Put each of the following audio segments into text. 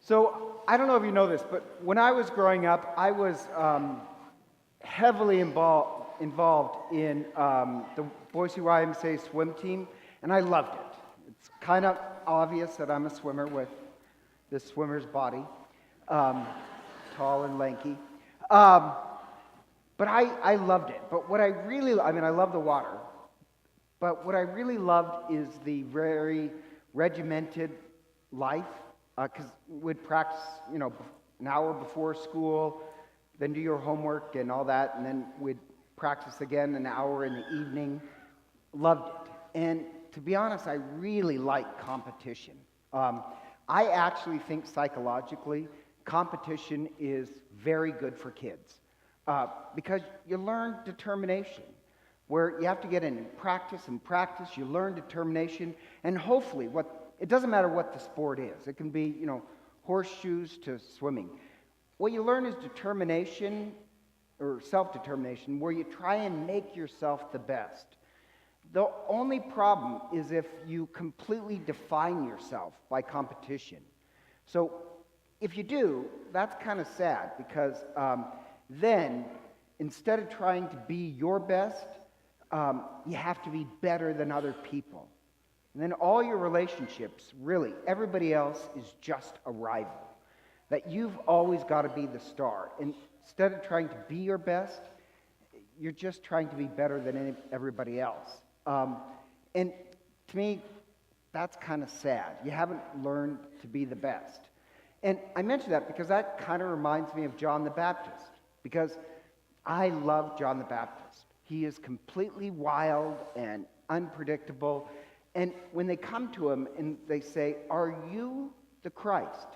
So I don't know if you know this, but when I was growing up, I was heavily involved in the Boise YMCA swim team, and I loved it. It's kind of obvious that I'm a swimmer with this swimmer's body, tall and lanky. But I loved it. But what I really, I love the water. But what I really loved is the very regimented life, because we'd practice, an hour before school, then do your homework and all that, and then we'd practice again an hour in the evening. Loved it. And to be honest, I really like competition. I actually think psychologically, competition is very good for kids because you learn determination. Where you have to get in and practice, you learn determination, and hopefully, it doesn't matter what the sport is. It can be, horseshoes to swimming. What you learn is determination or self-determination, where you try and make yourself the best. The only problem is if you completely define yourself by competition. So if you do, that's kind of sad because then instead of trying to be your best, you have to be better than other people. And then all your relationships, really, everybody else is just a rival. That you've always got to be the star. And instead of trying to be your best, you're just trying to be better than everybody else. And to me, that's kind of sad. You haven't learned to be the best. And I mention that because that kind of reminds me of John the Baptist. Because I love John the Baptist. He is completely wild and unpredictable. And when they come to him and they say, "Are you the Christ?"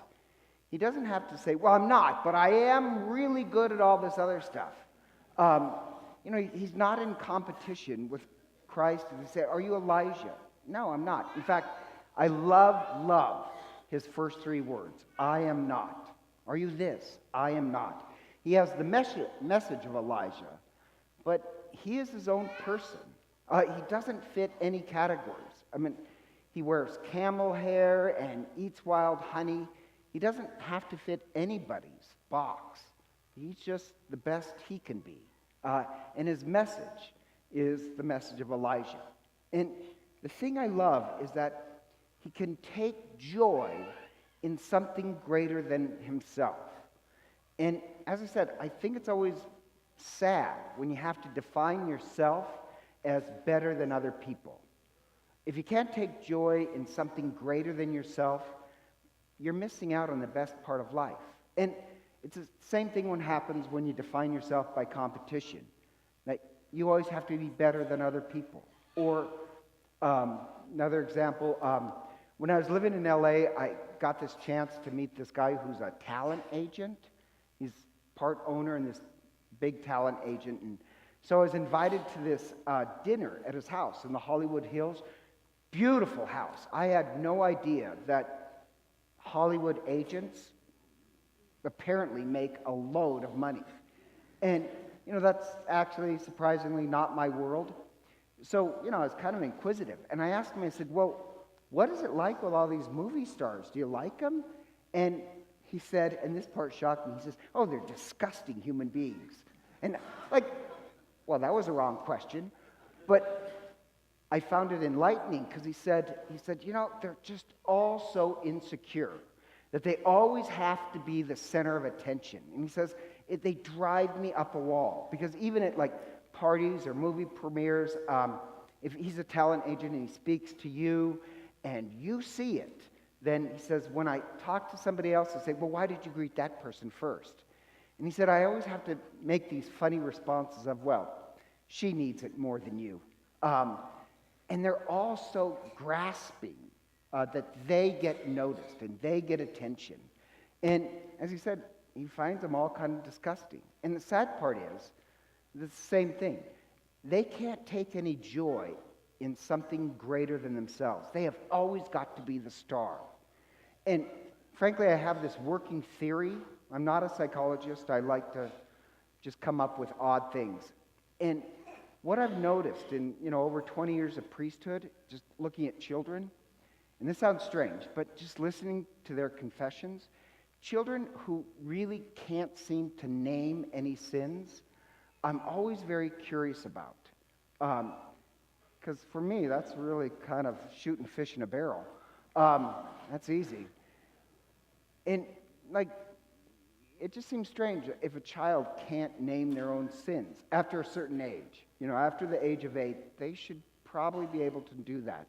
He doesn't have to say, "Well, I'm not, but I am really good at all this other stuff." He's not in competition with Christ. And they say, "Are you Elijah?" No, I'm not. In fact, I love his first three words. I am not. Are you this? I am not. He has the message of Elijah, but he is his own person. He doesn't fit any categories. He wears camel hair and eats wild honey. He doesn't have to fit anybody's box. He's just the best he can be. And his message is the message of Elijah. And the thing I love is that he can take joy in something greater than himself. And as I said, I think it's always sad when you have to define yourself as better than other people. If you can't take joy in something greater than yourself, you're missing out on the best part of life. And it's the same thing what happens when you define yourself by competition. That you always have to be better than other people. Or another example, when I was living in LA, I got this chance to meet this guy who's a talent agent. He's part owner and this big talent agent. And so I was invited to this dinner at his house in the Hollywood Hills. Beautiful house. I had no idea that Hollywood agents apparently make a load of money. And, that's actually surprisingly not my world. So, I was kind of inquisitive. And I asked him, I said, "Well, what is it like with all these movie stars? Do you like them?" And he said, and this part shocked me, he says, "Oh, they're disgusting human beings." And well, that was a wrong question. But I found it enlightening because he said, they're just all so insecure that they always have to be the center of attention. And he says, they drive me up a wall. Because even at parties or movie premieres, if he's a talent agent and he speaks to you and you see it, then he says, when I talk to somebody else, I say, "Well, why did you greet that person first?" And he said, "I always have to make these funny responses of, well, she needs it more than you." And they're all so grasping that they get noticed and they get attention. And as he said, he finds them all kind of disgusting. And the sad part is, the same thing. They can't take any joy in something greater than themselves. They have always got to be the star. And frankly, I have this working theory. I'm not a psychologist. I like to just come up with odd things. And what I've noticed in, over 20 years of priesthood, just looking at children, and this sounds strange, but just listening to their confessions, children who really can't seem to name any sins, I'm always very curious about. Because for me, that's really kind of shooting fish in a barrel. That's easy. And, like, it just seems strange if a child can't name their own sins after a certain age. After the age of 8, they should probably be able to do that.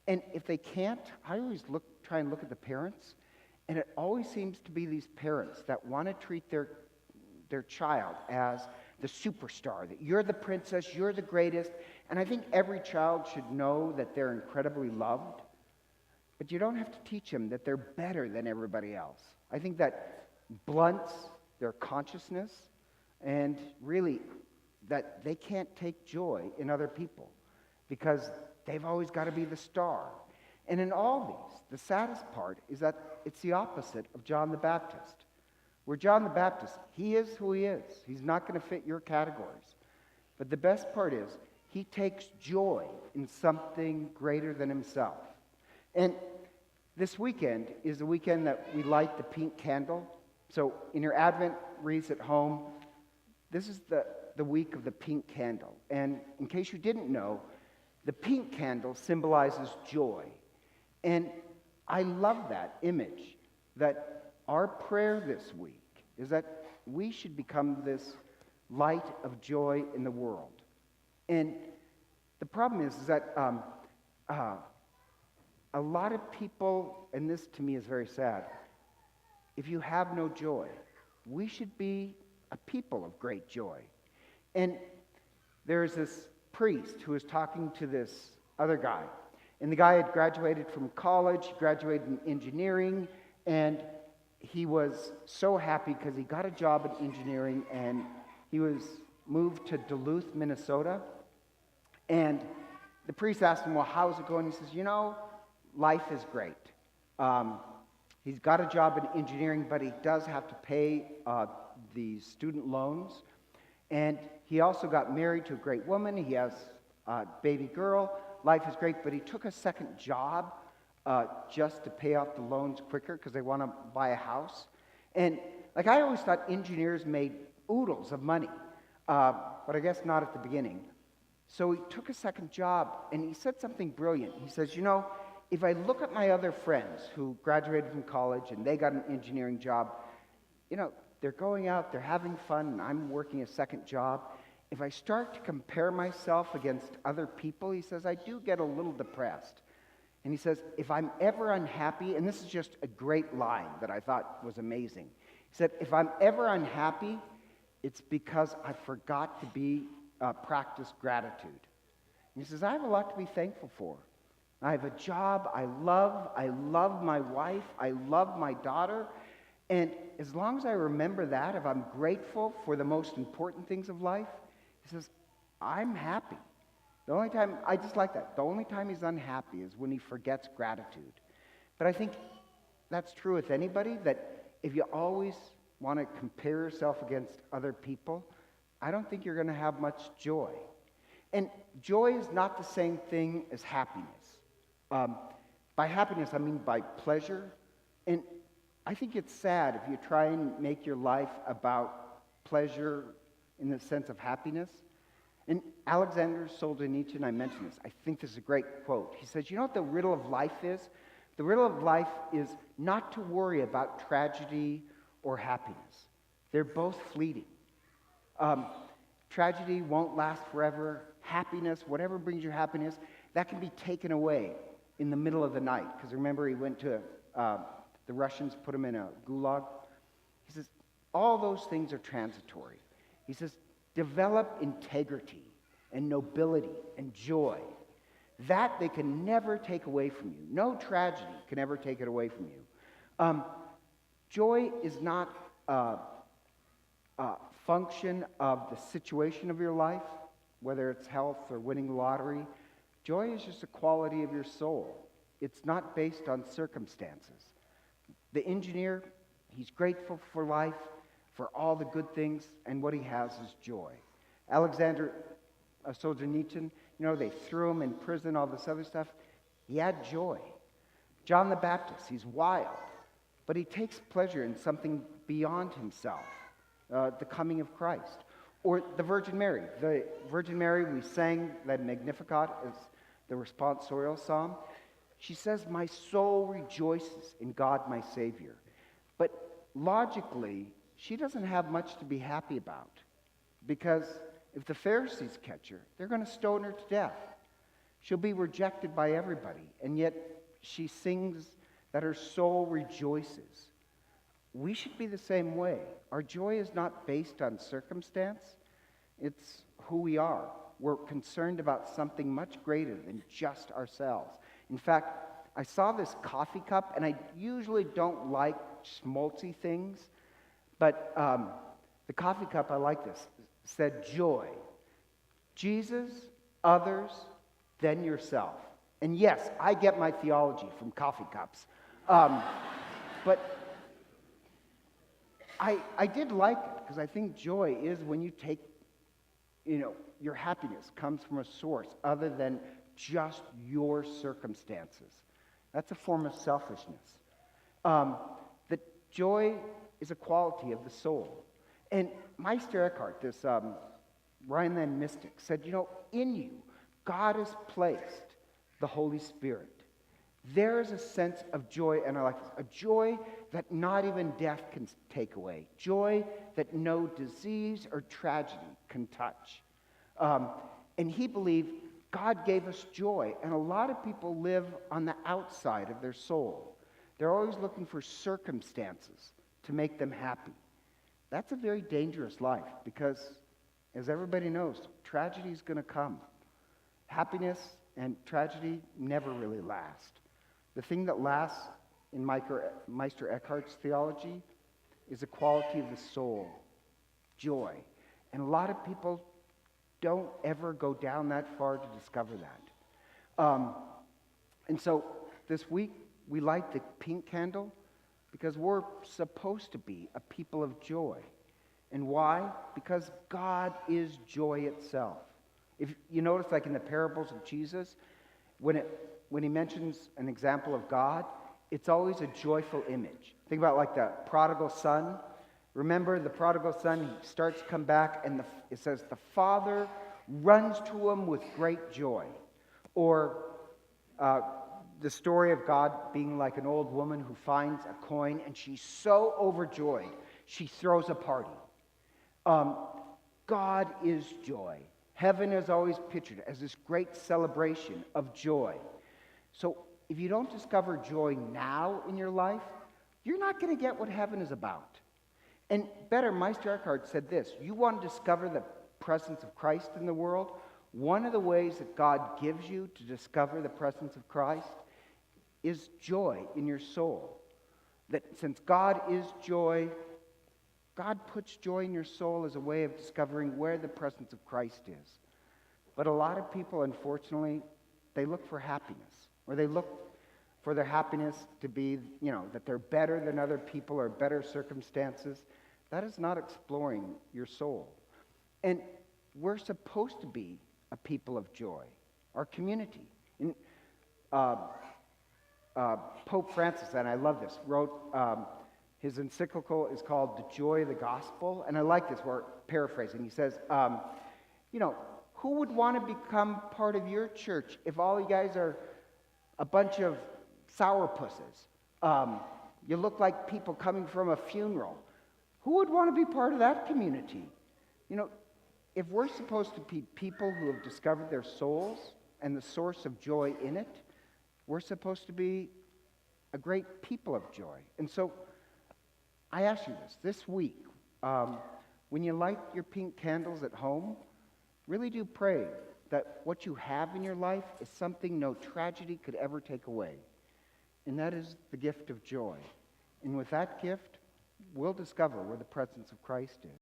And if they can't, I always try and look at the parents, and it always seems to be these parents that want to treat their child as the superstar, that you're the princess, you're the greatest. And I think every child should know that they're incredibly loved, but you don't have to teach them that they're better than everybody else. I think that blunts their consciousness, and really that they can't take joy in other people because they've always got to be the star. And in all these, the saddest part is that it's the opposite of John the Baptist. Where John the Baptist, he is who he is. He's not going to fit your categories. But the best part is, he takes joy in something greater than himself. And this weekend is the weekend that we light the pink candle. So in your Advent wreaths at home, this is the week of the pink candle. And in case you didn't know, the pink candle symbolizes joy. And I love that image, that our prayer this week is that we should become this light of joy in the world. And the problem is that a lot of people, and this to me is very sad, if you have no joy, we should be a people of great joy. And there's this priest who was talking to this other guy. And the guy had graduated from college, graduated in engineering, and he was so happy because he got a job in engineering, and he was moved to Duluth, Minnesota. And the priest asked him, well, how's it going? He says, life is great. He's got a job in engineering, but he does have to pay the student loans. And he also got married to a great woman. He has a baby girl. Life is great, but he took a second job just to pay off the loans quicker because they want to buy a house. And I always thought engineers made oodles of money, but I guess not at the beginning. So he took a second job, and he said something brilliant. He says, if I look at my other friends who graduated from college and they got an engineering job, they're going out, they're having fun, and I'm working a second job. If I start to compare myself against other people, he says, I do get a little depressed. And he says, if I'm ever unhappy, and this is just a great line that I thought was amazing. He said, if I'm ever unhappy, it's because I forgot to practice gratitude. And he says, I have a lot to be thankful for. I have a job I love my wife, I love my daughter, and as long as I remember that, if I'm grateful for the most important things of life, he says, I'm happy. The only time, I just like that, the only time he's unhappy is when he forgets gratitude. But I think that's true with anybody, that if you always want to compare yourself against other people, I don't think you're going to have much joy. And joy is not the same thing as happiness. By happiness, I mean by pleasure. And I think it's sad if you try and make your life about pleasure in the sense of happiness. And Alexander Solzhenitsyn, I mentioned this, I think this is a great quote. He says, you know what the riddle of life is? The riddle of life is not to worry about tragedy or happiness. They're both fleeting. Tragedy won't last forever. Happiness, whatever brings you happiness, that can be taken away in the middle of the night. Because remember, he went to, the Russians put him in a gulag. He says, all those things are transitory. He says, develop integrity and nobility and joy. That they can never take away from you. No tragedy can ever take it away from you. Joy is not a function of the situation of your life, whether it's health or winning the lottery. Joy is just a quality of your soul. It's not based on circumstances. The engineer, he's grateful for life, for all the good things, and what he has is joy. Alexander Solzhenitsyn, they threw him in prison, all this other stuff. He had joy. John the Baptist, he's wild, but he takes pleasure in something beyond himself, the coming of Christ. Or the Virgin Mary. The Virgin Mary, we sang that Magnificat as the responsorial psalm. She says, my soul rejoices in God my Savior. But logically, she doesn't have much to be happy about. Because if the Pharisees catch her, they're going to stone her to death. She'll be rejected by everybody. And yet she sings that her soul rejoices. We should be the same way. Our joy is not based on circumstance. It's who we are. We're concerned about something much greater than just ourselves. In fact, I saw this coffee cup, and I usually don't like schmaltzy things, but the coffee cup, I like this, said joy. Jesus, others, then yourself. And yes, I get my theology from coffee cups. But I did like it, because I think joy is when you take, your happiness comes from a source other than just your circumstances. That's a form of selfishness. That joy is a quality of the soul. And Meister Eckhart, this Rhineland mystic, said, in you, God has placed the Holy Spirit. There is a sense of joy, and I like this, a joy that not even death can take away, joy that no disease or tragedy can touch. And he believed God gave us joy, and a lot of people live on the outside of their soul. They're always looking for circumstances to make them happy. That's a very dangerous life because, as everybody knows, tragedy is going to come. Happiness and tragedy never really last. The thing that lasts in Meister Eckhart's theology is a quality of the soul, joy. And a lot of people don't ever go down that far to discover that. And so this week we light the pink candle because we're supposed to be a people of joy. And why? Because God is joy itself. If you notice, like in the parables of Jesus, when he mentions an example of God, it's always a joyful image. Think about like the prodigal son. Remember the prodigal son, he starts to come back, and it says the father runs to him with great joy. Or the story of God being like an old woman who finds a coin, and she's so overjoyed, she throws a party. God is joy. Heaven is always pictured as this great celebration of joy. So if you don't discover joy now in your life, you're not going to get what heaven is about. And better, Meister Eckhart said this, you want to discover the presence of Christ in the world? One of the ways that God gives you to discover the presence of Christ is joy in your soul. That since God is joy, God puts joy in your soul as a way of discovering where the presence of Christ is. But a lot of people, unfortunately, they look for happiness, or they look for their happiness to be, that they're better than other people or better circumstances. That is not exploring your soul. And we're supposed to be a people of joy, our community. And, Pope Francis, and I love this, wrote, his encyclical is called The Joy of the Gospel, and I like this, we're paraphrasing. He says, who would want to become part of your church if all you guys are a bunch of sourpusses? You look like people coming from a funeral. Who would want to be part of that community? If we're supposed to be people who have discovered their souls and the source of joy in it, we're supposed to be a great people of joy. And so I ask you this week, when you light your pink candles at home, really do pray that what you have in your life is something no tragedy could ever take away. And that is the gift of joy. And with that gift, we'll discover where the presence of Christ is.